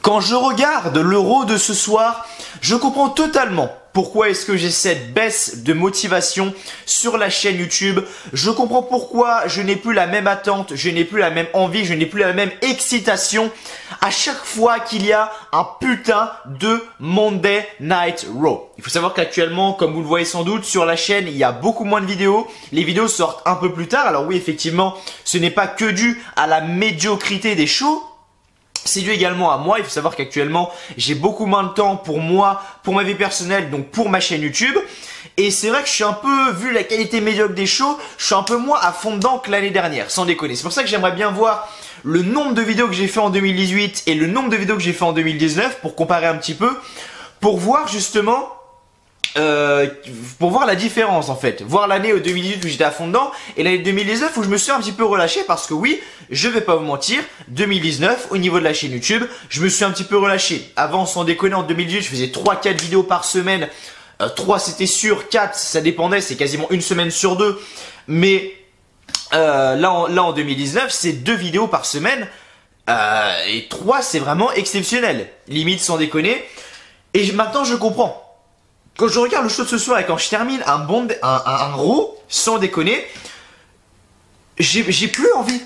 Quand je regarde l'Euro de ce soir, je comprends totalement pourquoi est-ce que j'ai cette baisse de motivation sur la chaîne YouTube. Je comprends pourquoi je n'ai plus la même attente, je n'ai plus la même envie, je n'ai plus la même excitation à chaque fois qu'il y a un putain de Monday Night Raw. Il faut savoir qu'actuellement, comme vous le voyez sans doute, sur la chaîne, il y a beaucoup moins de vidéos. Les vidéos sortent un peu plus tard. Alors oui, effectivement, ce n'est pas que dû à la médiocrité des shows. C'est dû également à moi. Il faut savoir qu'actuellement, j'ai beaucoup moins de temps pour moi, pour ma vie personnelle, donc pour ma chaîne YouTube. Et c'est vrai que je suis un peu, vu la qualité médiocre des shows, je suis un peu moins à fond dedans que l'année dernière, sans déconner. C'est pour ça que j'aimerais bien voir le nombre de vidéos que j'ai fait en 2018 et le nombre de vidéos que j'ai fait en 2019 pour comparer un petit peu, pour voir justement... pour voir la différence en fait, voir l'année 2018 où j'étais à fond dedans et l'année 2019 où je me suis un petit peu relâché parce que oui, je vais pas vous mentir, 2019 au niveau de la chaîne YouTube, je me suis un petit peu relâché. Avant, sans déconner, en 2018 je faisais 3-4 vidéos par semaine, 3 c'était sûr, 4 ça dépendait, c'est quasiment une semaine sur 2, mais là en 2019 c'est 2 vidéos par semaine et 3 c'est vraiment exceptionnel, limite sans déconner. Et maintenant je comprends. Quand je regarde le show de ce soir et quand je termine un Raw, sans déconner, j'ai plus envie.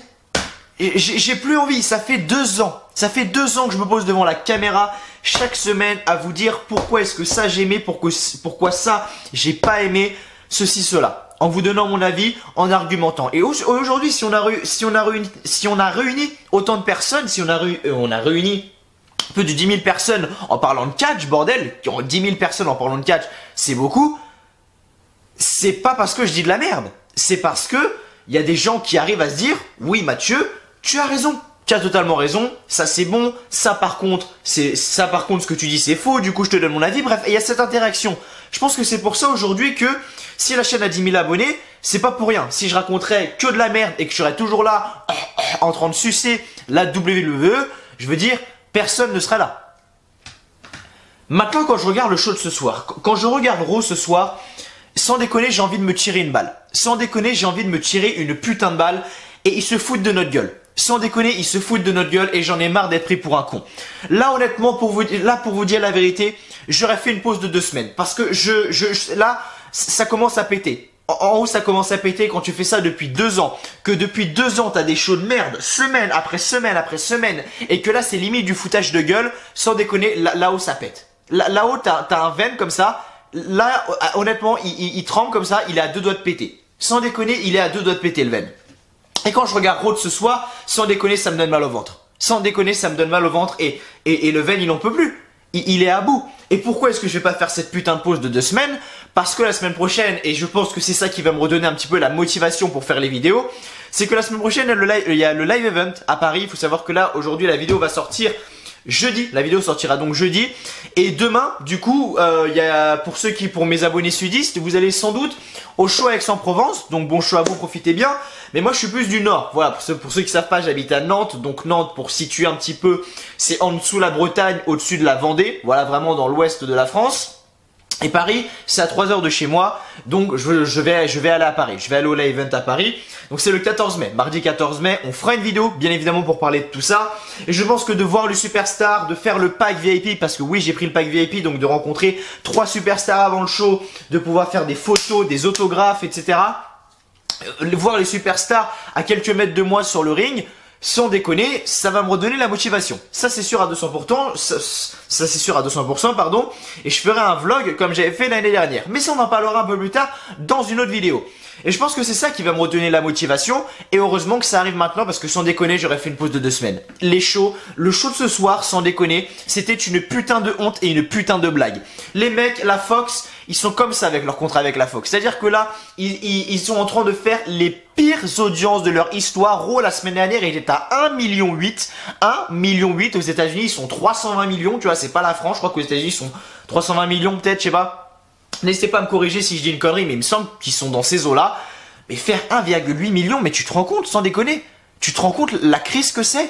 J'ai plus envie. Ça fait 2 ans. Ça fait 2 ans que je me pose devant la caméra chaque semaine à vous dire pourquoi est-ce que ça j'ai aimé, pourquoi ça j'ai pas aimé, ceci, cela. En vous donnant mon avis, en argumentant. Et aujourd'hui, si on a réuni autant de personnes, si on a réuni plus de 10 000 personnes en parlant de catch, bordel, 10 000 personnes en parlant de catch, c'est beaucoup. C'est pas parce que je dis de la merde, c'est parce que il y a des gens qui arrivent à se dire, oui Mathieu, tu as raison, tu as totalement raison, ça c'est bon, ça par contre ce que tu dis c'est faux, du coup je te donne mon avis, bref, et il y a cette interaction. Je pense que c'est pour ça aujourd'hui que si la chaîne a 10 000 abonnés, c'est pas pour rien. Si je raconterais que de la merde et que je serais toujours là en train de sucer la WWE, je veux dire, personne ne sera là. Maintenant, quand je regarde le show de ce soir, quand je regarde Raw ce soir, sans déconner, j'ai envie de me tirer une balle. Sans déconner, j'ai envie de me tirer une putain de balle et ils se foutent de notre gueule. Sans déconner, ils se foutent de notre gueule et j'en ai marre d'être pris pour un con. Là, honnêtement, pour vous dire la vérité, j'aurais fait une pause de 2 semaines parce que là, ça commence à péter. En haut, ça commence à péter quand tu fais ça depuis 2 ans. Que depuis 2 ans, t'as des shows de merde, semaine après semaine après semaine. Et que là, c'est limite du foutage de gueule. Sans déconner, là-haut, ça pète. Là-haut, t'as un veine comme ça. Là, honnêtement, il tremble comme ça. Il est à 2 doigts de péter. Sans déconner, il est à 2 doigts de péter le veine. Et quand je regarde Raw de ce soir, sans déconner, ça me donne mal au ventre. Sans déconner, ça me donne mal au ventre. Et le veine, il en peut plus. Il est à bout. Et pourquoi est-ce que je vais pas faire cette putain de pause de 2 semaines? Parce que la semaine prochaine, et je pense que c'est ça qui va me redonner un petit peu la motivation pour faire les vidéos, c'est que la semaine prochaine, il y a le live event à Paris. Il faut savoir que là, aujourd'hui, la vidéo va sortir jeudi. La vidéo sortira donc jeudi. Et demain, du coup, pour mes abonnés sudistes, vous allez sans doute au show Aix-en-Provence. Donc bon show à vous, profitez bien. Mais moi, je suis plus du nord. Voilà, pour ceux qui savent pas, j'habite à Nantes. Donc Nantes, pour situer un petit peu, c'est en dessous la Bretagne, au-dessus de la Vendée. Voilà, vraiment dans l'ouest de la France. Et Paris, c'est à 3 heures de chez moi, donc je vais aller à Paris, je vais aller au live event à Paris. Donc c'est le 14 mai, mardi 14 mai, on fera une vidéo bien évidemment pour parler de tout ça. Et je pense que de voir le superstar, de faire le pack VIP, parce que oui j'ai pris le pack VIP, donc de rencontrer 3 superstars avant le show, de pouvoir faire des photos, des autographes, etc. Voir les superstars à quelques mètres de moi sur le ring, sans déconner, ça va me redonner la motivation. Ça c'est sûr à 200%, ça c'est sûr à 200%, pardon. Et je ferai un vlog comme j'avais fait l'année dernière. Mais ça on en parlera un peu plus tard dans une autre vidéo. Et je pense que c'est ça qui va me redonner la motivation. Et heureusement que ça arrive maintenant parce que sans déconner, j'aurais fait une pause de 2 semaines. Le show de ce soir, sans déconner, c'était une putain de honte et une putain de blague. Les mecs, la Fox, ils sont comme ça avec leur contrat avec la Fox. C'est-à-dire que là, ils sont en train de faire les pires audiences de leur histoire. Raw, la semaine dernière, il était à 1,8 million. 1,8 million aux États-Unis, ils sont 320 millions. Tu vois, c'est pas la France. Je crois qu'aux États-Unis, ils sont 320 millions peut-être, je sais pas. N'hésitez pas à me corriger si je dis une connerie, mais il me semble qu'ils sont dans ces eaux-là. Mais faire 1,8 million, mais tu te rends compte, sans déconner? Tu te rends compte la crise que c'est?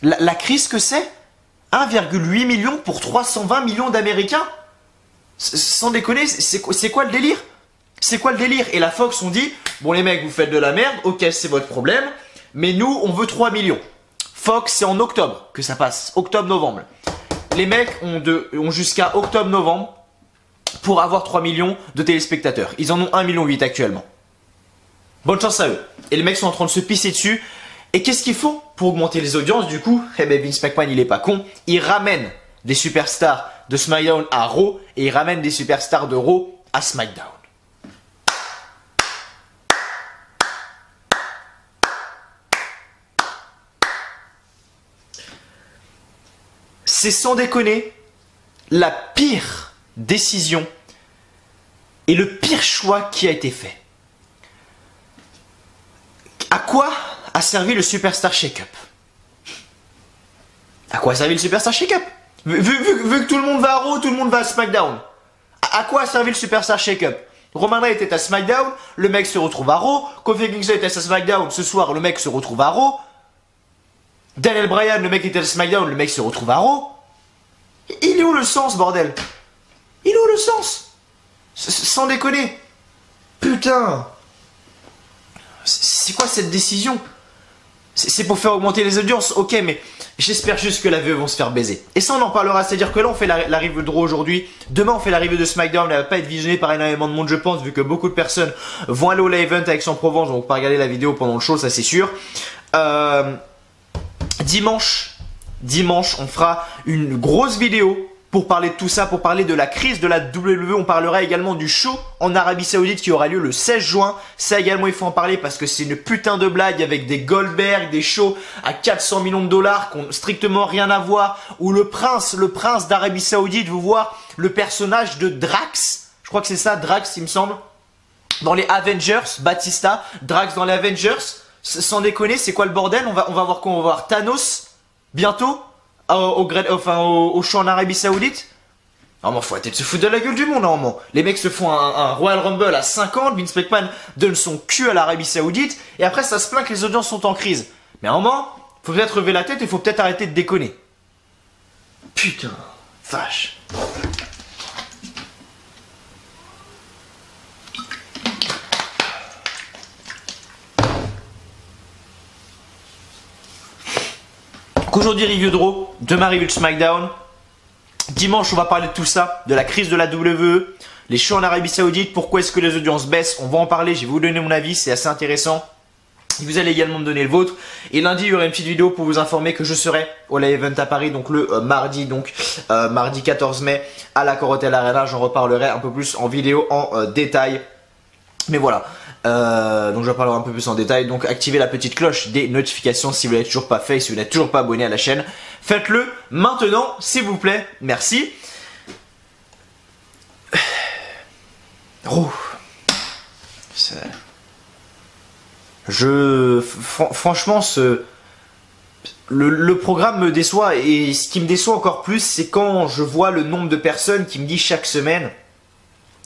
La crise que c'est? 1,8 million pour 320 millions d'Américains? Sans déconner, c'est quoi le délire? C'est quoi le délire? Et la Fox on dit, bon les mecs vous faites de la merde, ok c'est votre problème, mais nous on veut 3 millions. Fox, c'est en octobre que ça passe. Octobre-novembre. Les mecs ont jusqu'à octobre-novembre pour avoir 3 millions de téléspectateurs. Ils en ont 1,8 million actuellement. Bonne chance à eux. Et les mecs sont en train de se pisser dessus. Et qu'est-ce qu'ils font pour augmenter les audiences du coup? Eh ben Vince McMahon il est pas con. Il ramène des superstars de SmackDown à Raw et il ramène des superstars de Raw à SmackDown. C'est sans déconner la pire décision et le pire choix qui a été fait. À quoi a servi le Superstar Shake-Up? À quoi a servi le Superstar Shake-Up? Vu que tout le monde va à Raw, tout le monde va à SmackDown. À quoi a servi le Superstar Shake-Up? Roman Reigns était à SmackDown, le mec se retrouve à Raw. Kofi Kingston était à SmackDown, ce soir le mec se retrouve à Raw. Daniel Bryan, le mec était à SmackDown, le mec se retrouve à Raw. Il est où le sens, bordel? Il est où le sens? Sans déconner. Putain. C'est quoi cette décision? C'est pour faire augmenter les audiences, ok, mais j'espère juste que la VE vont se faire baiser. Et ça, on en parlera, c'est-à-dire que là, on fait la review de Raw aujourd'hui. Demain, on fait la review de SmackDown. Elle va pas être visionnée par énormément de monde, je pense, vu que beaucoup de personnes vont aller au live event avec Aix-en-Provence, donc pas regarder la vidéo pendant le show, ça c'est sûr. Dimanche, on fera une grosse vidéo pour parler de tout ça, pour parler de la crise de la WWE. On parlera également du show en Arabie Saoudite qui aura lieu le 16 juin. Ça également, il faut en parler parce que c'est une putain de blague avec des Goldberg, des shows à 400 millions de dollars qui n'ont strictement rien à voir. Où le prince d'Arabie Saoudite veut voir le personnage de Drax. Je crois que c'est ça, Drax, il me semble. Dans les Avengers, Batista, Drax dans les Avengers. Sans déconner, c'est quoi le bordel? On va voir quoi? On va voir Thanos bientôt au show en Arabie Saoudite. Normalement, faut arrêter de se foutre de la gueule du monde, normalement. Les mecs se font un Royal Rumble à 50, Vince McMahon donne son cul à l'Arabie Saoudite, et après ça se plaint que les audiences sont en crise. Mais à un moment, faut peut-être lever la tête et faut peut-être arrêter de déconner. Putain, vache. Aujourd'hui, review de Raw, demain review de SmackDown. Dimanche, on va parler de tout ça, de la crise de la WWE, les shows en Arabie Saoudite, pourquoi est-ce que les audiences baissent, on va en parler, je vais vous donner mon avis, c'est assez intéressant. Vous allez également me donner le vôtre. Et lundi, il y aura une petite vidéo pour vous informer que je serai au live event à Paris, donc le mardi 14 mai à la Corotel Arena. J'en reparlerai un peu plus en vidéo en détail. Mais voilà. Donc je parlerai un peu plus en détail. Donc activez la petite cloche des notifications si vous l'avez toujours pas fait et si vous n'êtes toujours pas abonné à la chaîne. Faites-le maintenant, s'il vous plaît. Merci. Oh. Franchement, le programme me déçoit. Et ce qui me déçoit encore plus, c'est quand je vois le nombre de personnes qui me disent chaque semaine,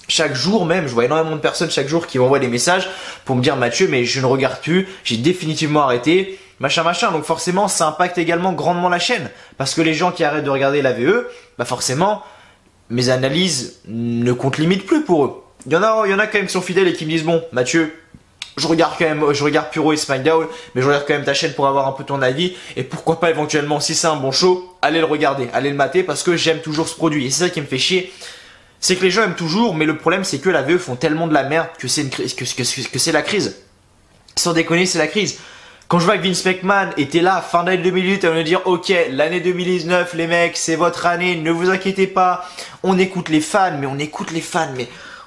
chaque jour même, je vois énormément de personnes chaque jour qui m'envoient des messages pour me dire Mathieu, mais je ne regarde plus, j'ai définitivement arrêté, machin. Donc forcément, ça impacte également grandement la chaîne. Parce que les gens qui arrêtent de regarder la VE, bah forcément, mes analyses ne comptent limite plus pour eux. Il y en a quand même qui sont fidèles et qui me disent bon, Mathieu, je regarde Puro et SmackDown, mais je regarde quand même ta chaîne pour avoir un peu ton avis. Et pourquoi pas éventuellement, si c'est un bon show, allez le regarder, allez le mater parce que j'aime toujours ce produit. Et c'est ça qui me fait chier. C'est que les gens aiment toujours, mais le problème c'est que la VE font tellement de la merde que c'est que c'est la crise. Sans déconner, c'est la crise. Quand je vois que Vince McMahon était là, fin d'année 2008, à me dire ok, l'année 2019, les mecs, c'est votre année, ne vous inquiétez pas, on écoute les fans, mais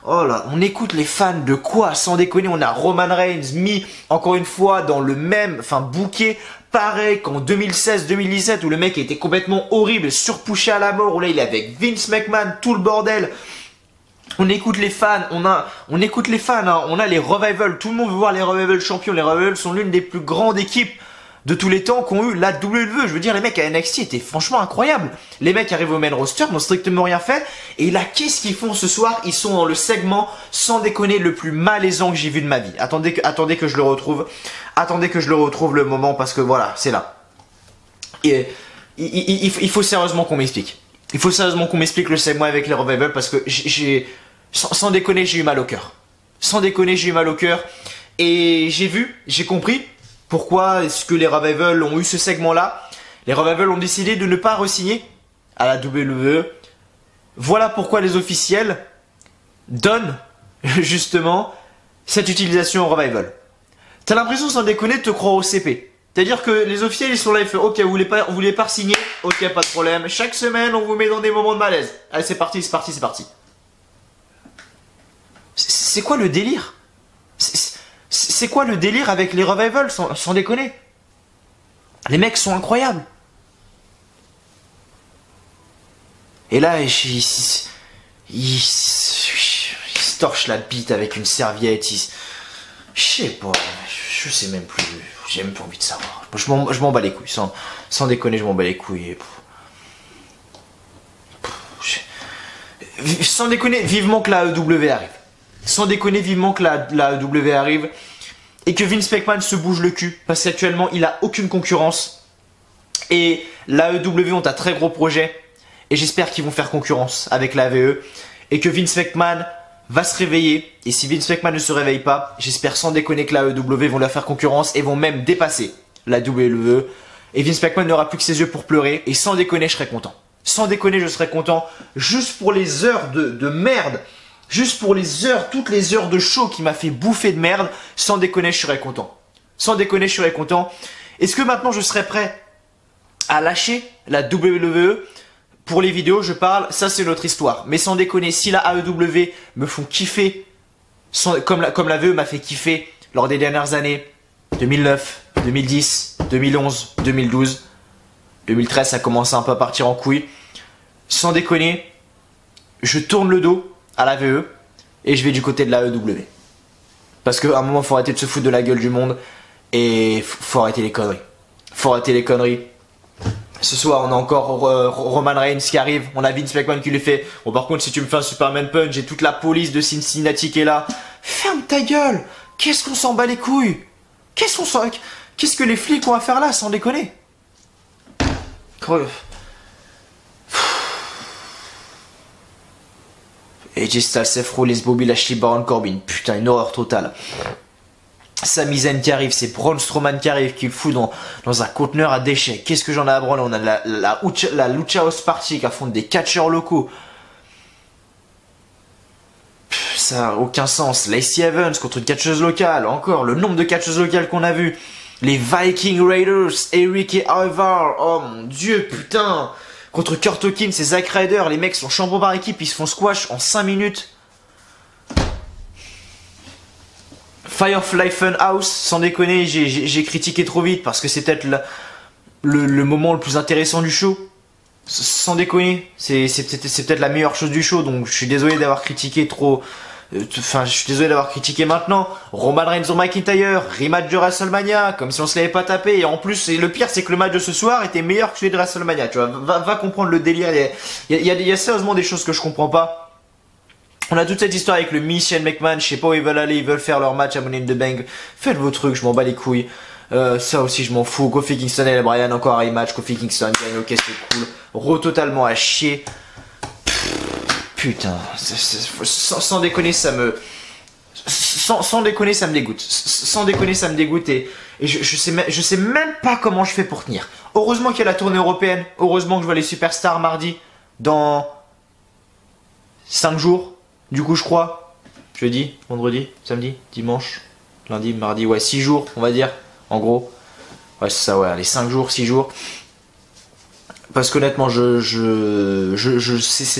oh là, on écoute les fans de quoi? Sans déconner, on a Roman Reigns mis encore une fois dans le même, booké, pareil qu'en 2016-2017 où le mec était complètement horrible, surpouché à la mort, où là il est avec Vince McMahon, tout le bordel. On écoute les fans, on écoute les fans, hein. On a les Revival, tout le monde veut voir les Revival champions. Les Revival sont l'une des plus grandes équipes de tous les temps qu'ont eu la WWE. Je veux dire, les mecs à NXT étaient franchement incroyables. Les mecs arrivent au main roster, n'ont strictement rien fait. Et là, qu'est-ce qu'ils font ce soir? Ils sont dans le segment, sans déconner, le plus malaisant que j'ai vu de ma vie. Attendez que je le retrouve. Attendez que je le retrouve le moment parce que voilà, c'est là. Et il faut sérieusement qu'on m'explique. Il faut sérieusement qu'on m'explique le segment avec les Revival parce que sans déconner, j'ai eu mal au cœur. Sans déconner, j'ai eu mal au cœur. Et j'ai compris Pourquoi est-ce que les Revival ont eu ce segment-là? Les Revival ont décidé de ne pas re-signer à la WWE. Voilà pourquoi les officiels donnent justement cette utilisation au Revival. T'as l'impression, sans déconner, de te croire au CP. C'est-à-dire que les officiels, ils sont là, ils font ok, vous voulez pas signer? Ok, pas de problème. Chaque semaine, on vous met dans des moments de malaise. Allez, c'est parti, c'est parti, c'est parti. C'est quoi le délire? C'est quoi le délire avec les Revival, sans déconner? Les mecs sont incroyables. Et là, il se torche la bite avec une serviette. Je sais pas, je sais même plus. J'ai même pas envie de savoir. Je m'en bats les couilles. Sans déconner, je m'en bats les couilles. Sans déconner, vivement que la AEW arrive. Sans déconner, vivement que la AEW arrive. Et que Vince McMahon se bouge le cul. Parce qu'actuellement, il a aucune concurrence. Et la AEW ont un très gros projet. Et j'espère qu'ils vont faire concurrence avec la AVE. Et que Vince McMahon va se réveiller. Et si Vince McMahon ne se réveille pas, j'espère sans déconner que la AEW vont leur faire concurrence et vont même dépasser la WWE. Et Vince McMahon n'aura plus que ses yeux pour pleurer. Et sans déconner, je serai content. Sans déconner, je serai content. Juste pour les heures de merde. Juste pour les heures, toutes les heures de show qui m'a fait bouffer de merde. Sans déconner, je serai content. Sans déconner, je serai content. Est-ce que maintenant je serai prêt à lâcher la WWE? Pour les vidéos, je parle, ça c'est notre histoire. Mais sans déconner, si la AEW me font kiffer, comme la VE m'a fait kiffer lors des dernières années, 2009, 2010, 2011, 2012, 2013, ça commence un peu à partir en couille. Sans déconner, je tourne le dos à la VE et je vais du côté de la AEW. Parce qu'à un moment, faut arrêter de se foutre de la gueule du monde et faut arrêter les conneries. Faut arrêter les conneries. Ce soir, on a encore Roman Reigns qui arrive. On a Vince McMahon qui lui fait. Bon, par contre, si tu me fais un Superman Punch, j'ai toute la police de Cincinnati qui est là. Ferme ta gueule. Qu'est-ce qu'on s'en bat les couilles? Qu'est-ce que les flics ont à faire là, sans déconner? AJ Styles, Seth Rollins, Bobby Lashley, Baron Corbin. Putain, une horreur totale. Sami Zayn qui arrive, c'est Braun Strowman qui arrive, qui le fout dans un conteneur à déchets. Qu'est-ce que j'en ai à branler? On a la Lucha House Party qui affronte des catcheurs locaux. Ça n'a aucun sens. Lacey Evans contre une catcheuse locale. Encore, le nombre de catcheuses locales qu'on a vu. Les Viking Raiders, Eric et Ivar. Oh mon dieu, putain. Contre Kurt Hawkins et Zack Ryder. Les mecs sont champions par équipe, ils se font squash en 5 minutes. Firefly Funhouse, sans déconner, j'ai critiqué trop vite parce que c'est peut-être le moment le plus intéressant du show. Sans déconner, c'est peut-être la meilleure chose du show, donc je suis désolé d'avoir critiqué trop. Enfin, je suis désolé d'avoir critiqué maintenant. Roman Reigns ou McIntyre, rematch de WrestleMania, comme si on se l'avait pas tapé. Et en plus, le pire, c'est que le match de ce soir était meilleur que celui de WrestleMania. Tu vois, va comprendre le délire. Il y a sérieusement des choses que je comprends pas. On a toute cette histoire avec le Miz, Shane McMahon, je sais pas où ils veulent aller, ils veulent faire leur match à Money in the Bank. Faites vos trucs, je m'en bats les couilles. Ça aussi, je m'en fous. Kofi Kingston et Brian, encore un rematch. Kofi Kingston gagne, ok, c'est cool. Totalement à chier. Putain, sans déconner, ça me... Sans déconner, ça me dégoûte. Sans déconner, ça me dégoûte et je sais même pas comment je fais pour tenir. Heureusement qu'il y a la tournée européenne. Heureusement que je vois les superstars mardi dans 5 jours. Du coup, je crois, jeudi, vendredi, samedi, dimanche, lundi, mardi, ouais, 6 jours, on va dire, en gros. Ouais, c'est ça, ouais, les 5 jours, 6 jours. Parce qu'honnêtement, c'est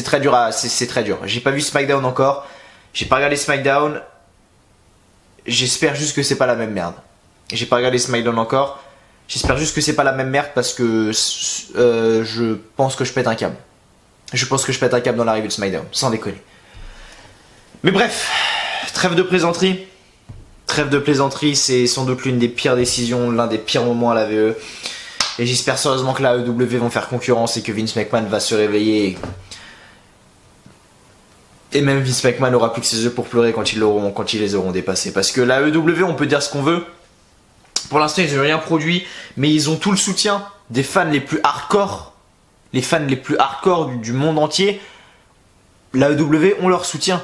très dur c'est très dur. J'ai pas vu SmackDown encore. J'ai pas regardé SmackDown. J'espère juste que c'est pas la même merde. J'ai pas regardé SmackDown encore. J'espère juste que c'est pas la même merde parce que je pense que je pète un câble. Je pense que je pète un câble dans l'arrivée de SmackDown, sans déconner. Mais bref, trêve de plaisanterie. Trêve de plaisanterie, c'est sans doute l'une des pires décisions, l'un des pires moments à la VE. Et j'espère sérieusement que la AEW vont faire concurrence et que Vince McMahon va se réveiller. Et même Vince McMahon n'aura plus que ses yeux pour pleurer quand ils les auront dépassés. Parce que la AEW, on peut dire ce qu'on veut. Pour l'instant, ils n'ont rien produit, mais ils ont tout le soutien des fans les plus hardcore. Les fans les plus hardcore du monde entier. La AEW ont leur soutien.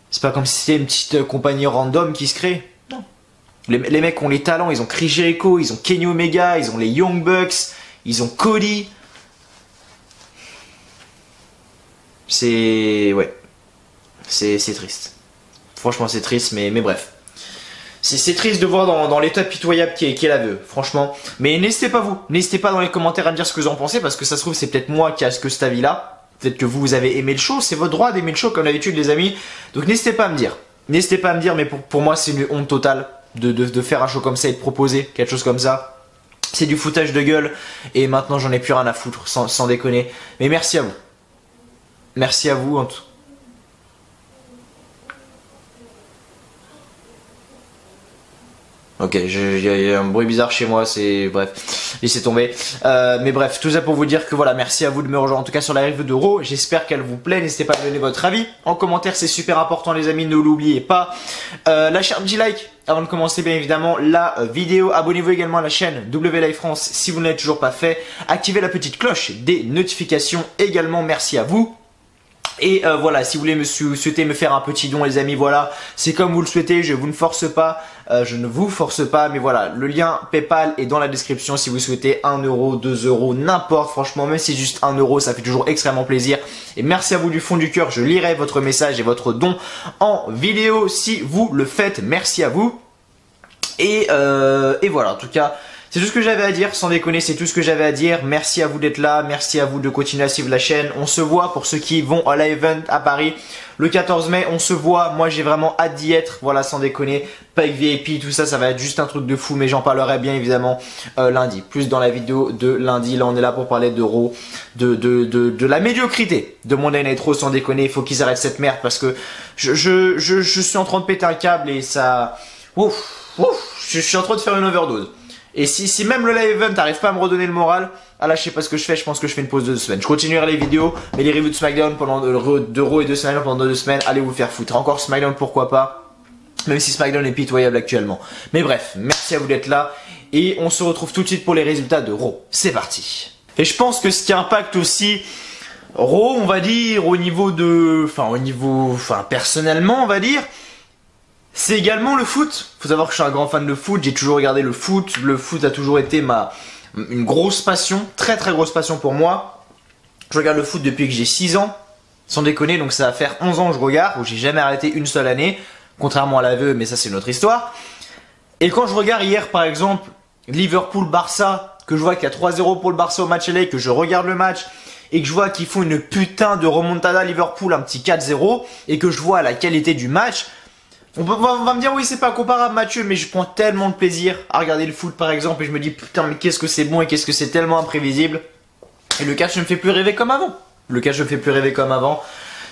C'est pas comme si c'était une petite compagnie random qui se crée. Non. Les mecs ont les talents, ils ont Chris Jericho, ils ont Kenny Omega, ils ont les Young Bucks, ils ont Cody. C'est... ouais. C'est triste. Franchement, c'est triste, mais bref. C'est triste de voir dans l'état pitoyable qui est la veuve, franchement. Mais n'hésitez pas n'hésitez pas dans les commentaires à me dire ce que vous en pensez, parce que ça se trouve, c'est peut-être moi qui a que cet avis-là. Peut-être que vous avez aimé le show, c'est votre droit d'aimer le show comme d'habitude les amis. Donc n'hésitez pas à me dire. N'hésitez pas à me dire, mais pour moi c'est une honte totale de faire un show comme ça et de proposer quelque chose comme ça. C'est du foutage de gueule et maintenant j'en ai plus rien à foutre, sans déconner. Mais merci à vous. Merci à vous en tout. Ok, il y a un bruit bizarre chez moi, c'est... bref, laissez tomber. Mais bref, tout ça pour vous dire que voilà, merci à vous de me rejoindre en tout cas sur la review de Raw. J'espère qu'elle vous plaît, n'hésitez pas à me donner votre avis. En commentaire, c'est super important les amis, ne l'oubliez pas. Lâchez un petit like avant de commencer bien évidemment la vidéo. Abonnez-vous également à la chaîne WLive France si vous ne l'avez toujours pas fait. Activez la petite cloche des notifications également, merci à vous. Et voilà, si vous voulez souhaitez me faire un petit don les amis, voilà, c'est comme vous le souhaitez, je vous ne force pas, je ne vous force pas, mais voilà, le lien Paypal est dans la description si vous souhaitez 1 euro, 2 euros, n'importe, franchement, même si c'est juste 1 euro, ça fait toujours extrêmement plaisir. Et merci à vous du fond du cœur, je lirai votre message et votre don en vidéo si vous le faites, merci à vous. Et voilà, en tout cas... c'est tout ce que j'avais à dire, sans déconner, c'est tout ce que j'avais à dire. Merci à vous d'être là, merci à vous de continuer à suivre la chaîne. On se voit pour ceux qui vont à l'event à Paris le 14 mai, on se voit. Moi j'ai vraiment hâte d'y être, voilà, sans déconner. Pack VIP, tout ça, ça va être juste un truc de fou, mais j'en parlerai bien évidemment lundi. Plus dans la vidéo de lundi, là on est là pour parler de Raw, de la médiocrité de Monday Night Raw, sans déconner. Il faut qu'ils arrêtent cette merde parce que je suis en train de péter un câble et ça... je suis en train de faire une overdose. Et si même le live event n'arrive pas à me redonner le moral, ah là je sais pas ce que je fais, je pense que je fais une pause de 2 semaines. Je continuerai les vidéos, mais les reviews de SmackDown pendant de Raw et de SmackDown pendant 2 semaines, allez vous faire foutre. Encore SmackDown pourquoi pas, même si SmackDown est pitoyable actuellement. Mais bref, merci à vous d'être là, et on se retrouve tout de suite pour les résultats de Raw. C'est parti. Et je pense que ce qui impacte aussi Raw, on va dire, au niveau personnellement on va dire, c'est également le foot. Faut savoir que je suis un grand fan de foot, j'ai toujours regardé le foot. Le foot a toujours été une grosse passion, très très grosse passion pour moi. Je regarde le foot depuis que j'ai 6 ans, sans déconner, donc ça va faire 11 ans que je regarde, où j'ai jamais arrêté une seule année, contrairement à l'aveu, mais ça c'est une autre histoire. Et quand je regarde hier par exemple Liverpool-Barça, que je vois qu'il y a 3-0 pour le Barça au match LA, que je regarde le match, et que je vois qu'ils font une putain de remontada Liverpool, un petit 4-0, et que je vois la qualité du match... On va me dire oui c'est pas comparable Mathieu, mais je prends tellement de plaisir à regarder le foot par exemple et je me dis putain mais qu'est-ce que c'est bon et qu'est-ce que c'est tellement imprévisible. Et le catch ne me fait plus rêver comme avant. Le catch ne me fait plus rêver comme avant.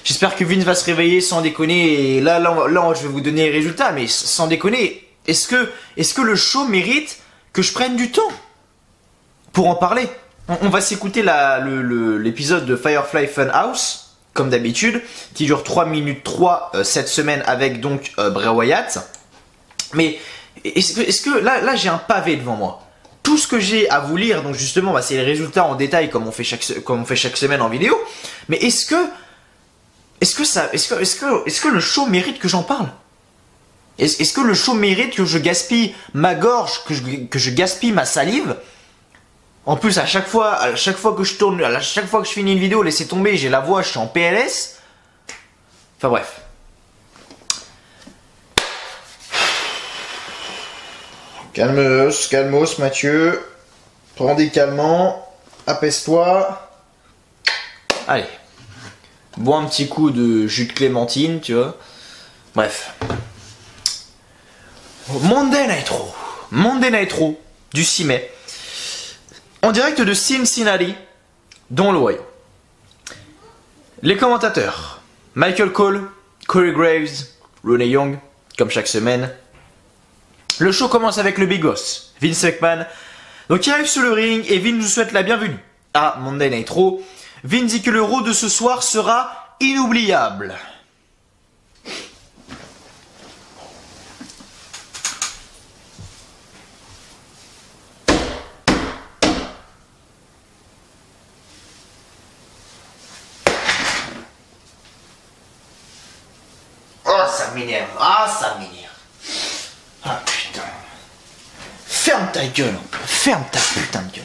J'espère que Vince va se réveiller sans déconner et là je vais vous donner les résultats, mais sans déconner, est-ce que le show mérite que je prenne du temps pour en parler? On va s'écouter l'épisode de Firefly Funhouse, comme d'habitude, qui dure 3 minutes 3 cette semaine avec donc Bray Wyatt. Mais est-ce que là j'ai un pavé devant moi. Tout ce que j'ai à vous lire, donc justement, c'est les résultats en détail comme on fait chaque semaine en vidéo. Mais est-ce que le show mérite que j'en parle? Est-ce que le show mérite que je gaspille ma gorge, que je gaspille ma salive? En plus, à chaque fois que je tourne, à chaque fois que je finis une vidéo, laissez tomber, j'ai la voix, je suis en PLS. Enfin bref. Calmos, Mathieu. Prends des calmants. Apaise-toi. Allez. Bois un petit coup de jus de clémentine, tu vois. Bref. Monday Night Raw. Monday Night Raw du 6 mai. En direct de Cincinnati, dans l'Ohio. Les commentateurs, Michael Cole, Corey Graves, Renee Young, comme chaque semaine. Le show commence avec le Big Boss, Vince McMahon. Donc il arrive sur le ring et Vince nous souhaite la bienvenue à Monday Night Raw. Vince dit que le Raw de ce soir sera inoubliable. Ça m'énerve. Ah, ça m'énerve. Ah, putain. ta gueule. Ferme ta putain de gueule.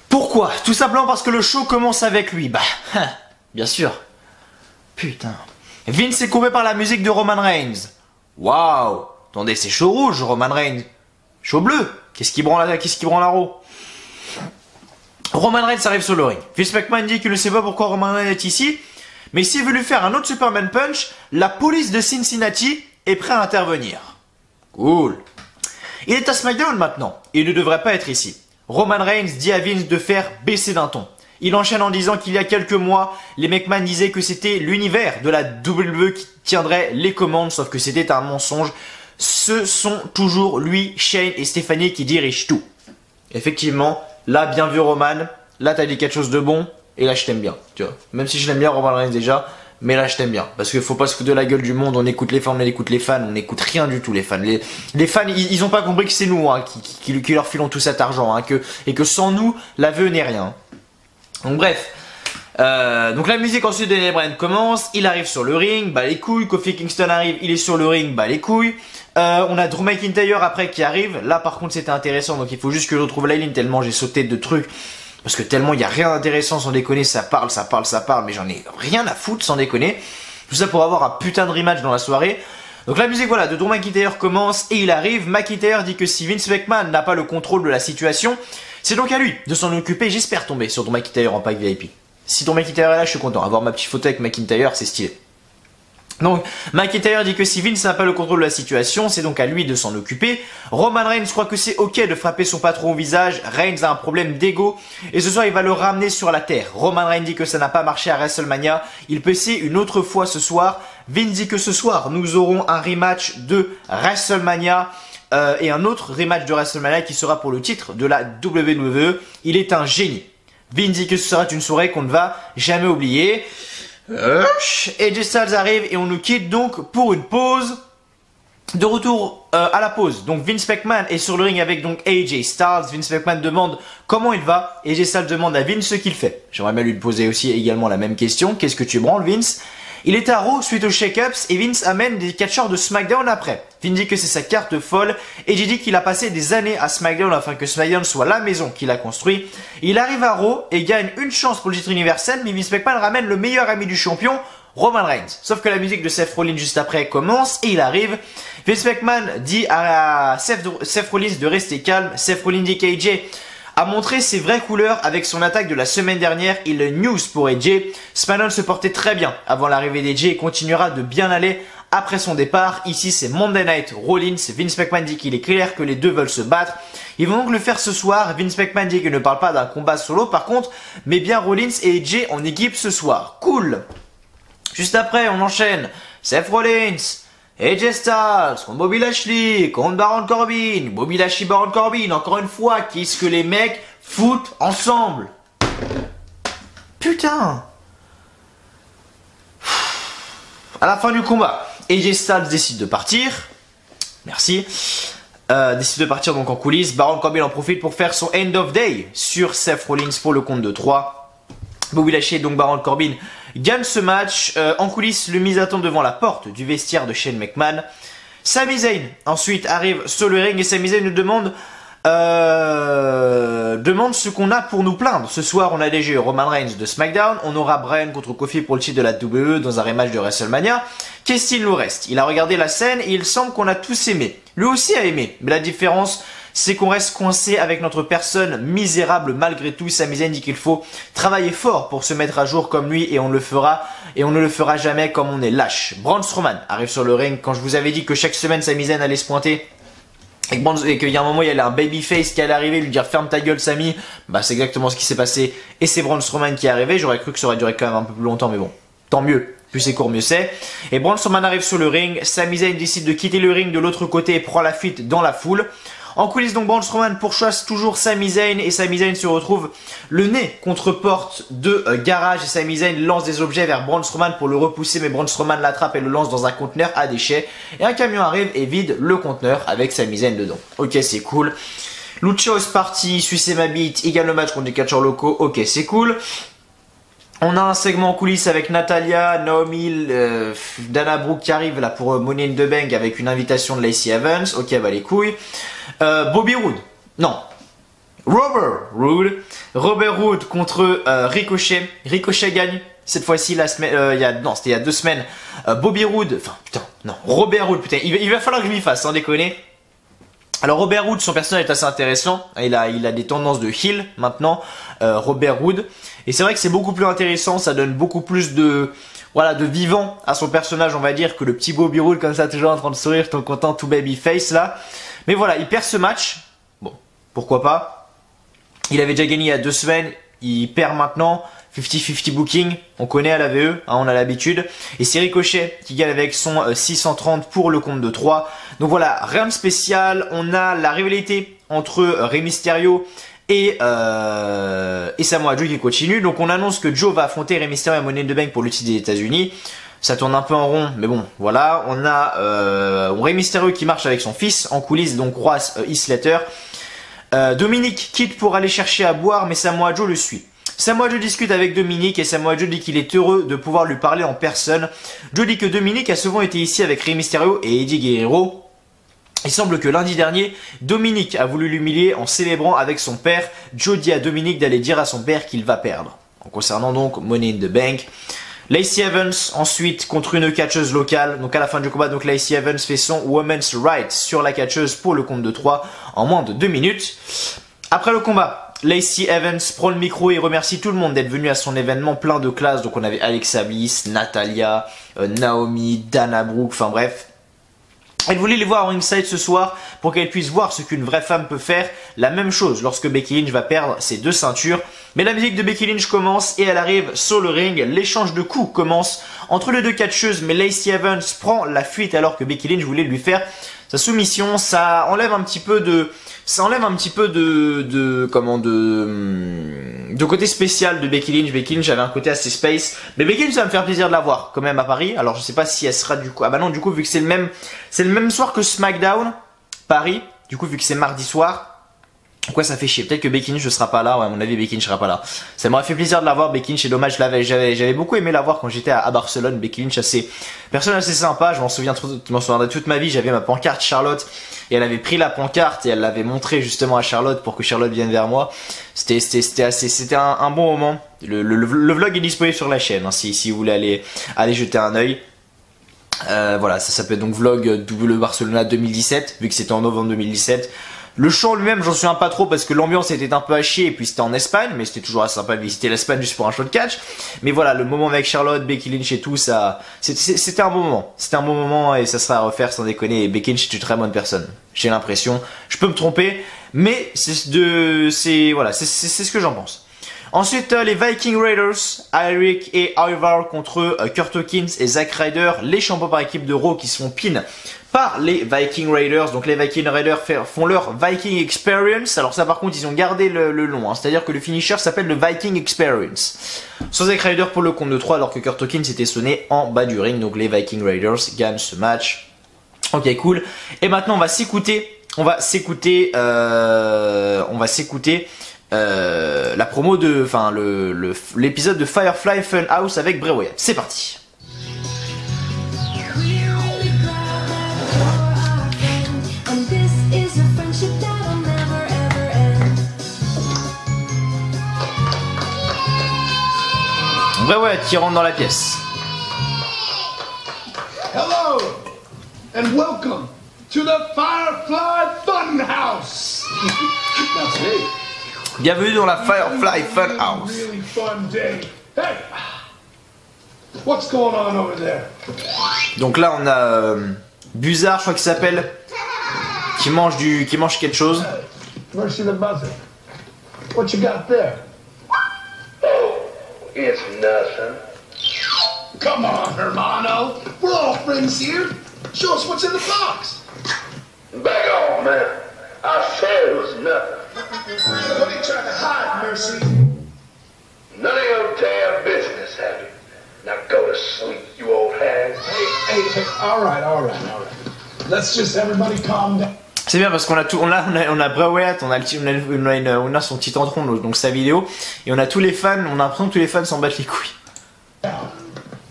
Pourquoi? Tout simplement parce que le show commence avec lui. Bah, bien sûr. Putain. Vince est coupé par la musique de Roman Reigns. Waouh. Attendez, c'est chaud rouge, Roman Reigns. Chaud bleu. Qu'est-ce qui branle la roue? Roman Reigns arrive sur le ring. Vince McMahon dit qu'il ne sait pas pourquoi Roman Reigns est ici, mais s'il veut lui faire un autre Superman Punch, la police de Cincinnati est prête à intervenir. Cool. Il est à SmackDown maintenant. Il ne devrait pas être ici. Roman Reigns dit à Vince de faire baisser d'un ton. Il enchaîne en disant qu'il y a quelques mois, les McMahon disaient que c'était l'univers de la WWE qui tiendrait les commandes, sauf que c'était un mensonge. Ce sont toujours lui, Shane et Stephanie qui dirigent tout. Effectivement, là, bien vu Roman, là t'as dit quelque chose de bon, et là je t'aime bien, tu vois. Même si je l'aime bien Roman Reigns déjà, mais là je t'aime bien. Parce qu'il faut pas se foutre de la gueule du monde, on écoute les fans, on n'écoute rien du tout les fans. Les fans, ils ont pas compris que c'est nous hein, qui leur filons tout cet argent, hein, et que sans nous, la vœu n'est rien. Donc bref, donc la musique ensuite de Daniel Bryan commence, il arrive sur le ring, bah les couilles, Kofi Kingston arrive, il est sur le ring, bah les couilles. On a Drew McIntyre après qui arrive, là par contre c'était intéressant, donc il faut juste que je retrouve la ligne tellement j'ai sauté de trucs, parce que tellement il n'y a rien d'intéressant sans déconner, ça parle, mais j'en ai rien à foutre sans déconner. Tout ça pour avoir un putain de rematch dans la soirée. Donc la musique voilà de Drew McIntyre commence et il arrive, McIntyre dit que si Vince McMahon n'a pas le contrôle de la situation, c'est donc à lui de s'en occuper, j'espère tomber sur Drew McIntyre en pack VIP. Si Drew McIntyre est là, je suis content, avoir ma petite photo avec McIntyre, c'est stylé. Donc, McIntyre dit que si Vince n'a pas le contrôle de la situation, c'est donc à lui de s'en occuper. Roman Reigns croit que c'est ok de frapper son patron au visage. Reigns a un problème d'ego. Et ce soir, il va le ramener sur la terre. Roman Reigns dit que ça n'a pas marché à WrestleMania. Il peut essayer une autre fois ce soir. Vince dit que ce soir, nous aurons un rematch de WrestleMania. Et un autre rematch de WrestleMania qui sera pour le titre de la WWE. Il est un génie. Vince dit que ce sera une soirée qu'on ne va jamais oublier. AJ Styles arrive et on nous quitte donc pour une pause. De retour à la pause, donc Vince McMahon est sur le ring avec donc AJ Styles. Vince McMahon demande comment il va. AJ Styles demande à Vince ce qu'il fait. J'aimerais bien lui poser aussi également la même question. Qu'est-ce que tu branles Vince? Il est à Raw suite aux shake-ups et Vince amène des catcheurs de SmackDown après. Vince dit que c'est sa carte folle et j'ai dit qu'il a passé des années à SmackDown afin que SmackDown soit la maison qu'il a construit. Il arrive à Raw et gagne une chance pour le titre universel, mais Vince McMahon ramène le meilleur ami du champion, Roman Reigns. Sauf que la musique de Seth Rollins juste après commence et il arrive. Vince McMahon dit à Seth Rollins de rester calme. Seth Rollins dit qu'AJ a montré ses vraies couleurs avec son attaque de la semaine dernière. Il le news pour AJ. SmackDown se portait très bien avant l'arrivée d'AJ et continuera de bien aller après son départ. Ici c'est Monday Night Rollins. Vince McMahon dit qu'il est clair que les deux veulent se battre. Ils vont donc le faire ce soir. Vince McMahon dit qu'il ne parle pas d'un combat solo par contre, mais bien Rollins et AJ en équipe ce soir. Cool. Juste après on enchaîne. Seth Rollins, AJ Styles, contre Bobby Lashley, contre Baron Corbin, Bobby Lashley, Baron Corbin, encore une fois, qu'est-ce que les mecs foutent ensemble? Putain. À la fin du combat, AJ Styles décide de partir. Merci. Décide de partir donc en coulisses. Baron Corbin en profite pour faire son end of day sur Seth Rollins pour le compte de 3. Bobby Lashley, donc Baron Corbin, gagne ce match. En coulisses, le mise à temps devant la porte du vestiaire de Shane McMahon. Sami Zayn ensuite arrive sur le ring et Sami Zayn nous demande ce qu'on a pour nous plaindre. Ce soir, on a déjà eu Roman Reigns de SmackDown. On aura Bryan contre Kofi pour le titre de la WWE dans un rematch de WrestleMania. Qu'est-ce qu'il nous reste? Il a regardé la scène et il semble qu'on a tous aimé. Lui aussi a aimé. Mais la différence, c'est qu'on reste coincé avec notre personne misérable malgré tout. Sami Zayn dit qu'il faut travailler fort pour se mettre à jour comme lui et on le fera. Et on ne le fera jamais comme on est lâche. Braun Strowman arrive sur le ring. Quand je vous avais dit que chaque semaine Sami Zayn allait se pointer et qu'il y a un moment il y a un babyface qui allait arriver lui dire ferme ta gueule Sami, bah c'est exactement ce qui s'est passé et c'est Braun Strowman qui est arrivé. J'aurais cru que ça aurait duré quand même un peu plus longtemps mais bon, tant mieux, plus c'est court mieux c'est. Et Braun Strowman arrive sur le ring, Sami Zayn décide de quitter le ring de l'autre côté et prend la fuite dans la foule. En coulisses donc Braun Strowman pourchasse toujours Sami Zayn et Sami Zayn se retrouve le nez contre porte de garage et Sami Zayn lance des objets vers Braun Strowman pour le repousser mais Braun Strowman l'attrape et le lance dans un conteneur à déchets et un camion arrive et vide le conteneur avec Sami Zayn dedans. Ok c'est cool. Lucha House Party, suit ma bite, il gagne le match contre des catcheurs locaux, ok c'est cool. On a un segment en coulisses avec Natalya, Naomi, Dana Brooke qui arrive là pour Money in the Bank avec une invitation de Lacey Evans. Ok, bah les couilles. Bobby Roode. Non. Robert Roode contre Ricochet. Ricochet gagne. Cette fois-ci, la semaine, c'était il y a 2 semaines. Bobby Roode, enfin putain, non, Robert Roode, putain, il va falloir que je m'y fasse, sans déconner. Alors Robert Roode, son personnage est assez intéressant. Il a des tendances de heel maintenant, Robert Roode. Et c'est vrai que c'est beaucoup plus intéressant, ça donne beaucoup plus de vivant à son personnage, on va dire, que le petit Bobby Roode comme ça, toujours en train de sourire, tout content, tout babyface là. Mais voilà, il perd ce match. Bon, pourquoi pas. Il avait déjà gagné il y a 2 semaines, il perd maintenant. 50-50 booking, on connaît à la VE, hein, on a l'habitude. Et c'est Ricochet qui gagne avec son 630 pour le compte de 3. Donc voilà, rien de spécial. On a la rivalité entre Rey Mysterio et Samoa Joe qui continue. Donc on annonce que Joe va affronter Rey Mysterio à Money in the Bank pour le titre des États-Unis. Ça tourne un peu en rond, mais bon, voilà. On a Rey Mysterio qui marche avec son fils en coulisses, donc croise Heath Slater. Dominique quitte pour aller chercher à boire, mais Samoa Joe le suit. Samoa Joe discute avec Dominique et Samoa Joe dit qu'il est heureux de pouvoir lui parler en personne. Joe dit que Dominique a souvent été ici avec Rey Mysterio et Eddie Guerrero. Il semble que lundi dernier, Dominique a voulu l'humilier en célébrant avec son père. Joe dit à Dominique d'aller dire à son père qu'il va perdre. En concernant donc Money in the Bank. Lacey Evans ensuite contre une catcheuse locale. Donc à la fin du combat, donc Lacey Evans fait son Women's Right sur la catcheuse pour le compte de 3 en moins de 2 minutes. Après le combat, Lacey Evans prend le micro et remercie tout le monde d'être venu à son événement plein de classe. Donc on avait Alexa Bliss, Natalya, Naomi, Dana Brooke, enfin bref. Elle voulait les voir en ringside ce soir pour qu'elle puisse voir ce qu'une vraie femme peut faire. La même chose lorsque Becky Lynch va perdre ses 2 ceintures. Mais la musique de Becky Lynch commence et elle arrive sur le ring. L'échange de coups commence entre les 2 catcheuses, mais Lacey Evans prend la fuite alors que Becky Lynch voulait lui faire sa soumission. Ça enlève un petit peu de côté spécial de Becky Lynch. Becky Lynch avait un côté assez space, mais Becky Lynch, ça va me faire plaisir de la voir quand même à Paris. Alors je sais pas si elle sera du coup, ah bah non, du coup vu que c'est le même soir que SmackDown Paris, du coup vu que c'est mardi soir. Quoi, ça fait chier. Peut-être que Becky Lynch ne sera pas là. Ouais, à mon avis, Becky Lynch ne sera pas là. Ça m'aurait fait plaisir de la voir, Becky Lynch. C'est dommage, j'avais beaucoup aimé la voir quand j'étais à Barcelone. Becky Lynch, personne assez sympa. Je m'en souviendrai toute ma vie. J'avais ma pancarte Charlotte et elle avait pris la pancarte et elle l'avait montrée justement à Charlotte pour que Charlotte vienne vers moi. C'était un bon moment. Le vlog est disponible sur la chaîne, hein, si vous voulez aller jeter un œil. Voilà, ça s'appelle donc vlog W Barcelona 2017, vu que c'était en novembre 2017. Le chant lui-même, j'en souviens pas trop parce que l'ambiance était un peu à chier et puis c'était en Espagne, mais c'était toujours assez sympa de visiter l'Espagne juste pour un show de catch. Mais voilà, le moment avec Charlotte, Becky Lynch et tout, c'était un bon moment. C'était un bon moment et ça sera à refaire sans déconner. Et Becky Lynch est une très bonne personne. J'ai l'impression. Je peux me tromper, mais c'est ce que j'en pense. Ensuite, les Viking Raiders, Eric et Ivar contre Kurt Hawkins et Zack Ryder, les champions par équipe de Raw qui se font pin par les Viking Raiders. Donc les Viking Raiders font leur Viking Experience. Alors ça par contre ils ont gardé le nom, hein. C'est-à-dire que le finisher s'appelle le Viking Experience. Sans Zack Ryder pour le compte de 3 alors que Kurt Hawkins était sonné en bas du ring. Donc les Viking Raiders gagnent ce match. Ok, cool. Et maintenant on va s'écouter la promo de, enfin l'épisode de Firefly Funhouse avec Bray Wyatt. C'est parti. Bray Wyatt qui rentre dans la pièce. Hello and welcome to the Firefly Funhouse. That's me. Bienvenue dans la Firefly Funhouse. Really fun day. Hey, what's going on over there? Donc là on a Buzard, je crois qu'il s'appelle, qui mange quelque chose. Mercy the buzzer. What you got there? Oh, it's nothing. Come on, Hermano. We're all friends here. Show us what's in the box. Back off, man. I said it was nothing. What are you trying to hide, Mercy? None of your damn business, have you? Now go to sleep, you old hag. Hey, all right. Let's just everybody calm down. C'est bien parce qu'on a tout, on a Bray Wyatt, on a son Titantron, donc sa vidéo, et on a tous les fans, on a l'impression que tous les fans s'en battent les couilles.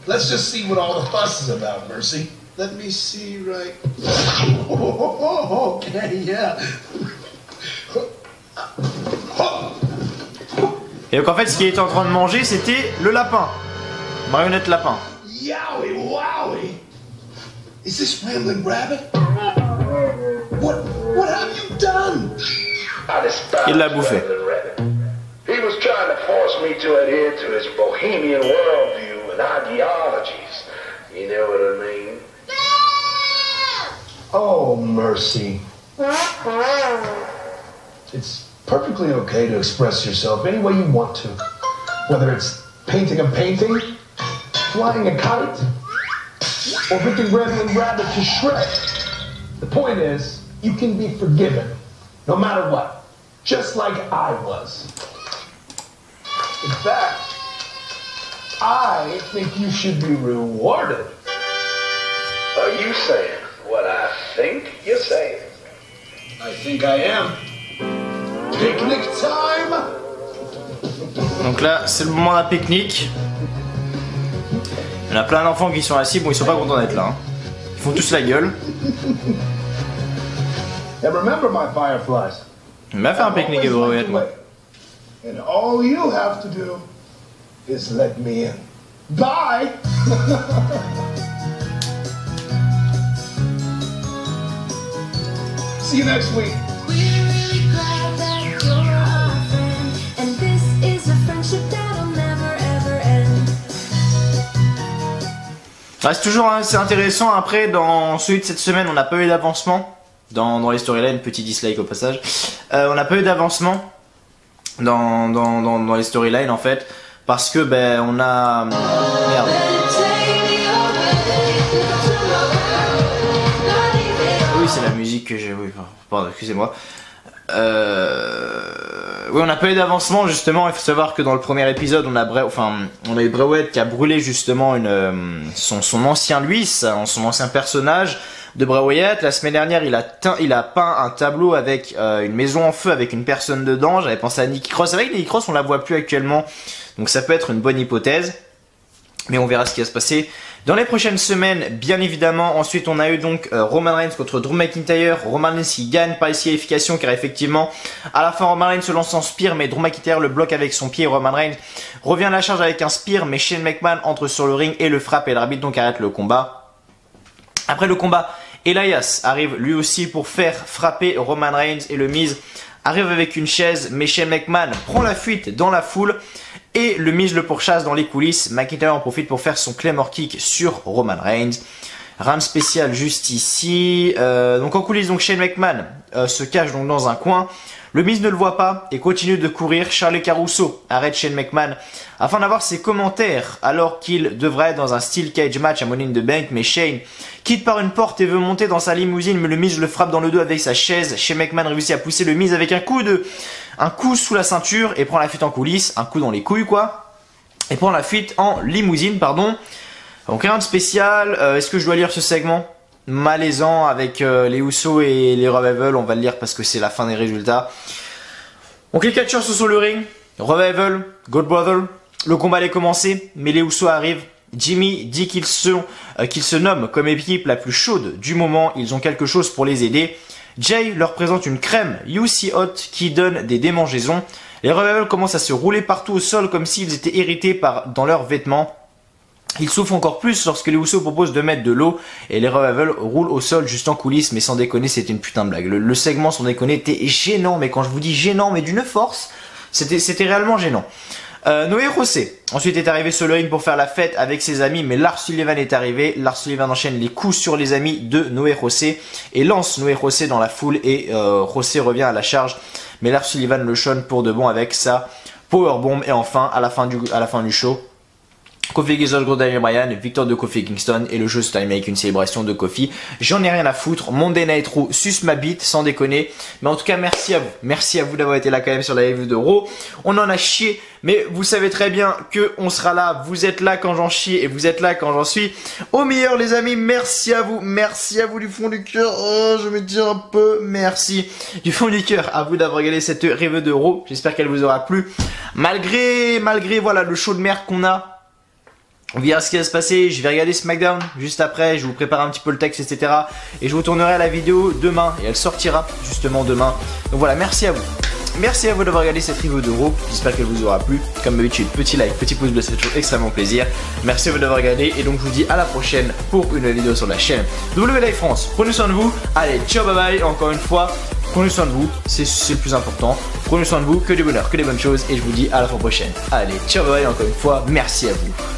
Let's just see what all the fuss is about, Mercy. Let me see right. Okay, yeah. Et donc en fait, ce qu'il était en train de manger, c'était le lapin, marionnette lapin. Yowie wowie! Is this Ramblin' Rabbit? What have you done? Il l'a bouffé. He was trying to force me to adhere to his bohemian worldview and ideologies. You know what I mean? Oh, Mercy. It's perfectly okay to express yourself any way you want to. Whether it's painting a painting, flying a kite, or ripping Ramblin' Rabbit to shreds. The point is, you can be forgiven, no matter what. Just like I was. In fact, I think you should be rewarded. Are you saying what I think you're saying? I think I am. Picnic time! Donc là, c'est le moment d'un pique-nique. Il y en a plein d'enfants qui sont assis, bon ils sont pas contents d'être là. Hein. Ils font tous la gueule. And remember my fireflies. Il m'a fait un pique-nique avec moi. And all you have to do is let me in. Bye! See you next week. We're really glad that you're our friend, and this is a friendship that'll never ever end. Ah, c'est toujours c'est intéressant. Après, dans celui de cette semaine, on n'a pas eu d'avancement dans les storylines. Petit dislike au passage. On n'a pas eu d'avancement dans les storylines en fait, parce que ben on a merde. Oui, c'est la musique que j'ai. Oui, pardon, excusez-moi. Oui, on n'a pas eu d'avancement justement. Il faut savoir que dans le premier épisode, on a eu Bray Wyatt qui a brûlé justement son ancien son ancien personnage de Bray Wyatt. La semaine dernière, il a peint un tableau avec une maison en feu avec une personne dedans. J'avais pensé à Nikki Cross. Avec Nikki Cross, on la voit plus actuellement, donc ça peut être une bonne hypothèse. Mais on verra ce qui va se passer dans les prochaines semaines, bien évidemment. Ensuite, on a eu donc Roman Reigns contre Drew McIntyre. Roman Reigns qui gagne par disqualification, car effectivement, à la fin, Roman Reigns se lance en spear, mais Drew McIntyre le bloque avec son pied. Roman Reigns revient à la charge avec un spear, mais Shane McMahon entre sur le ring et le frappe, et l'arbitre donc arrête le combat. Après le combat, Elias arrive lui aussi pour faire frapper Roman Reigns, et le Miz arrive avec une chaise, mais Shane McMahon prend la fuite dans la foule et le Miz le pourchasse dans les coulisses. McIntyre en profite pour faire son Claymore Kick sur Roman Reigns. Rame spécial juste ici. Donc en coulisses, donc Shane McMahon se cache donc dans un coin. Le Miz ne le voit pas et continue de courir. Charlie Caruso arrête Shane McMahon afin d'avoir ses commentaires alors qu'il devrait être dans un steel cage match à Money in the Bank, mais Shane quitte par une porte et veut monter dans sa limousine, mais le Miz le frappe dans le dos avec sa chaise. Shane McMahon réussit à pousser le Miz avec un coup sous la ceinture et prend la fuite en coulisses, un coup dans les couilles quoi, et prend la fuite en limousine, pardon. Donc rien de spécial. Est-ce que je dois lire ce segment malaisant avec les Usos et les Revival? On va le lire parce que c'est la fin des résultats. Donc les catcheurs sont sur le ring. Revival, Good Brother. Le combat allait commencer, mais les Usos arrivent. Jimmy dit qu'ils se nomment comme équipe la plus chaude du moment. Ils ont quelque chose pour les aider. Jay leur présente une crème UC Hot qui donne des démangeaisons. Les Revival commencent à se rouler partout au sol comme s'ils étaient irrités dans leurs vêtements. Ils souffrent encore plus lorsque les Usos proposent de mettre de l'eau et les Revival roulent au sol juste en coulisses, mais sans déconner c'était une putain de blague. Le segment sans déconner était gênant, mais quand je vous dis gênant mais d'une force, c'était réellement gênant. Noé José ensuite est arrivé sur le ring pour faire la fête avec ses amis, mais Lars Sullivan est arrivé. Lars Sullivan enchaîne les coups sur les amis de Noé José et lance Noé José dans la foule, et José revient à la charge, mais Lars Sullivan le shone pour de bon avec sa powerbomb. Et enfin à la fin du show, Kofi Kingston contre Daniel Bryan, victoire de Kofi Kingston et le jeu se termine avec une célébration de Kofi. J'en ai rien à foutre. Monday Night Raw suce ma bite, sans déconner. Mais en tout cas, merci à vous. Merci à vous d'avoir été là quand même sur la review de Raw. On en a chié, mais vous savez très bien que on sera là. Vous êtes là quand j'en chie et vous êtes là quand j'en suis. Au meilleur, les amis. Merci à vous. Merci à vous du fond du cœur. Oh, je me dis un peu merci du fond du cœur à vous d'avoir regardé cette review de Raw. J'espère qu'elle vous aura plu. Malgré voilà le show de merde qu'on a. On verra ce qui va se passer, je vais regarder SmackDown juste après, je vous prépare un petit peu le texte, etc. Et je vous tournerai la vidéo demain, et elle sortira justement demain. Donc voilà, merci à vous. Merci à vous d'avoir regardé cette review de Raw, j'espère qu'elle vous aura plu. Comme d'habitude, petit like, petit pouce bleu, ça fait toujours extrêmement plaisir. Merci à vous d'avoir regardé, et donc je vous dis à la prochaine pour une vidéo sur la chaîne WLive France. Prenez soin de vous, allez, ciao, bye bye, encore une fois. Prenez soin de vous, c'est le plus important. Prenez soin de vous, que du bonheur, que des bonnes choses, et je vous dis à la fois prochaine. Allez, ciao, bye bye, encore une fois, merci à vous.